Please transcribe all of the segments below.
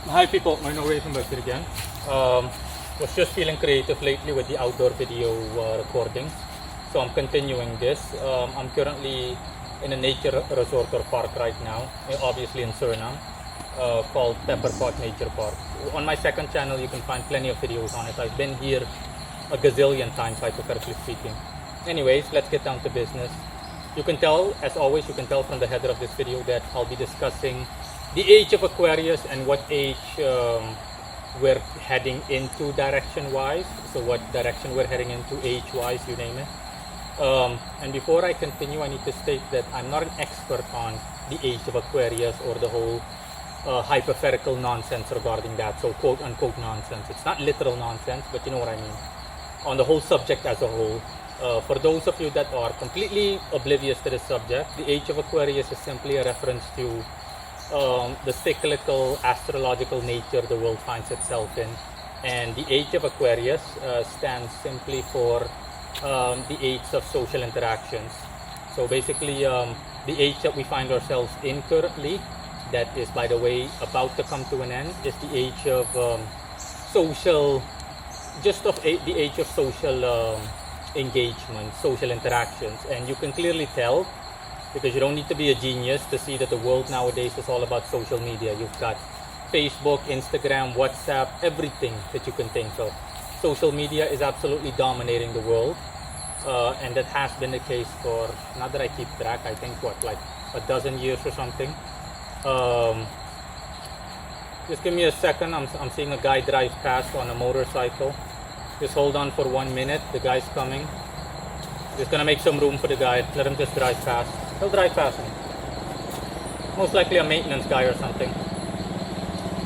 Hi people, my name is Mbakir again. Was just feeling creative lately with the outdoor video recording, so I'm continuing this. I'm currently in a nature resort or park right now, obviously in Suriname, called Pepper Pot Nature Park. On my second channel, you can find plenty of videos on it. I've been here a gazillion times, hypothetically speaking. Anyways, let's get down to business. You can tell, as always, you can tell from the header of this video that I'll be discussing the age of Aquarius and what age we're heading into direction-wise. So what direction we're heading into age-wise, you name it. And before I continue, I need to state that I'm not an expert on the age of Aquarius or the whole hypothetical nonsense regarding that, so quote-unquote nonsense. It's not literal nonsense, but you know what I mean. On the whole subject as a whole. For those of you that are completely oblivious to this subject, the age of Aquarius is simply a reference to the cyclical astrological nature the world finds itself in, and the age of Aquarius stands simply for the age of social interactions. So basically the age that we find ourselves in currently, that is, by the way, about to come to an end, is the age of social, the age of social engagement, social interactions. And you can clearly tell, because you don't need to be a genius to see that the world nowadays is all about social media. You've got Facebook, Instagram, WhatsApp, everything that you can think of. Social media is absolutely dominating the world, and that has been the case for, not that I keep track, I think what, like a dozen years or something. Just give me a second. I'm seeing a guy drive past on a motorcycle. Just hold on for 1 minute. The guy's coming. Just gonna make some room for the guy. Let him just drive past. He'll drive past me. Most likely a maintenance guy or something.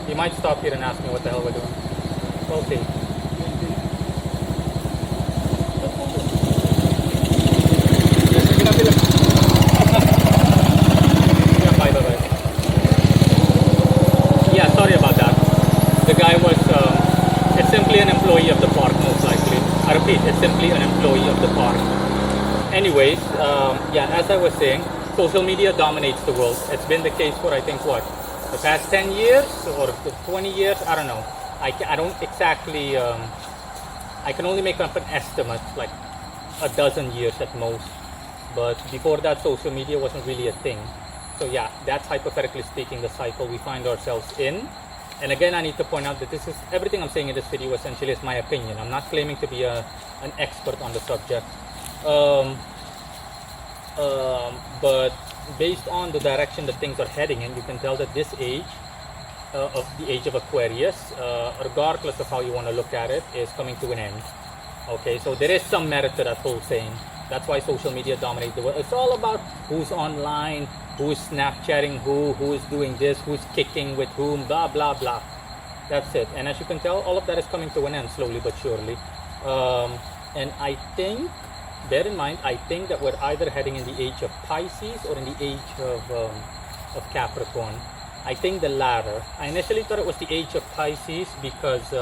He might stop here and ask me what the hell we're doing. We'll see. Yeah, bye. Yeah, sorry about that. The guy was, it's simply an employee of the park, most likely. I repeat, it's simply an employee of the park. Anyways, yeah, as I was saying, social media dominates the world. It's been the case for, I think, what, the past 10 years or 20 years? I don't know. I don't exactly, I can only make up an estimate, like a dozen years at most. But before that, social media wasn't really a thing. So yeah, that's hypothetically speaking the cycle we find ourselves in. And again, I need to point out that this is, everything I'm saying in this video essentially is my opinion. I'm not claiming to be an expert on the subject. But based on the direction that things are heading in, you can tell that this age, of the age of Aquarius, regardless of how you want to look at it, is coming to an end. Okay, so there is some merit to that whole saying. That's why social media dominates the world. It's all about who's online, who's Snapchatting who's doing this, who's kicking with whom, blah, blah, blah. That's it. And as you can tell, all of that is coming to an end slowly but surely. And I think, bear in mind, I think that we're either heading in the age of Pisces or in the age of Capricorn. I think the latter. I initially thought it was the age of Pisces because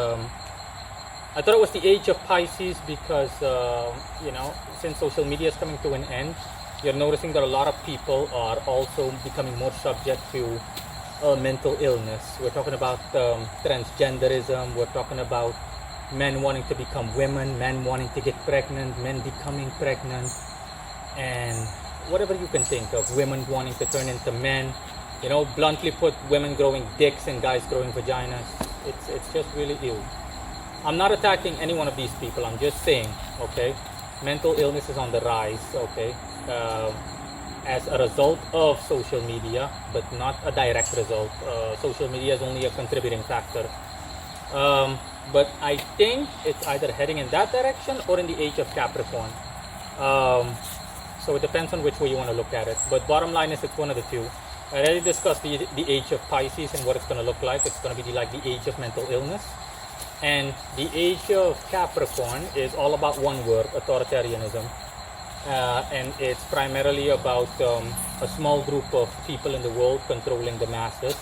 you know, since social media is coming to an end, you're noticing that a lot of people are also becoming more subject to mental illness. We're talking about transgenderism. We're talking about men wanting to become women, men wanting to get pregnant, men becoming pregnant, and whatever you can think of, women wanting to turn into men. You know, bluntly put, women growing dicks and guys growing vaginas. It's just really ill. I'm not attacking any one of these people. I'm just saying, okay, mental illness is on the rise, okay, as a result of social media, but not a direct result. Social media is only a contributing factor. But I think it's either heading in that direction or in the age of Capricorn. So it depends on which way you want to look at it. But bottom line is, it's one of the two. I already discussed the age of Pisces and what it's going to look like. It's going to be like the age of mental illness. And the age of Capricorn is all about one word, authoritarianism. And it's primarily about a small group of people in the world controlling the masses.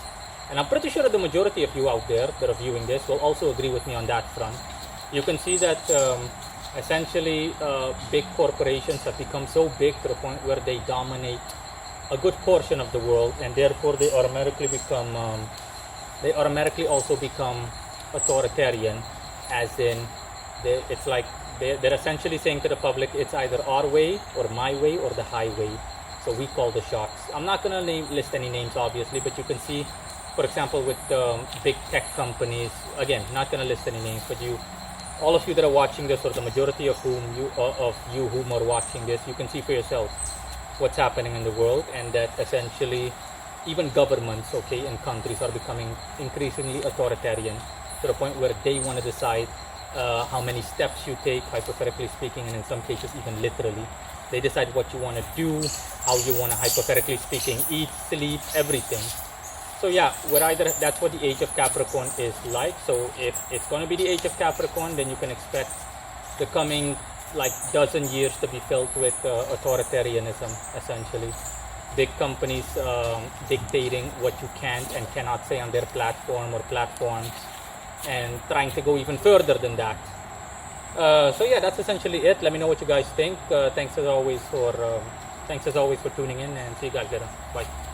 And I'm pretty sure that the majority of you out there that are viewing this will also agree with me on that front. You can see that essentially big corporations have become so big to the point where they dominate a good portion of the world, and therefore they automatically become they automatically also become authoritarian, as in it's like they're essentially saying to the public, it's either our way or my way or the highway. So we call the shots. I'm not going to list any names, obviously, but you can see, for example, with big tech companies, again, not going to list any names, but all of you that are watching this, or the majority of you whom are watching this, you can see for yourself what's happening in the world, and that essentially even governments, okay, in countries are becoming increasingly authoritarian to the point where they want to decide how many steps you take, hypothetically speaking, and in some cases even literally. They decide what you want to do, how you want to, hypothetically speaking, eat, sleep, everything. So yeah, that's what the age of Capricorn is like. So if it's going to be the age of Capricorn, then you can expect the coming like dozen years to be filled with authoritarianism, essentially. Big companies dictating what you can and cannot say on their platform or platforms, and trying to go even further than that. So yeah, that's essentially it. Let me know what you guys think. Thanks as always for tuning in, and see you guys later. Bye.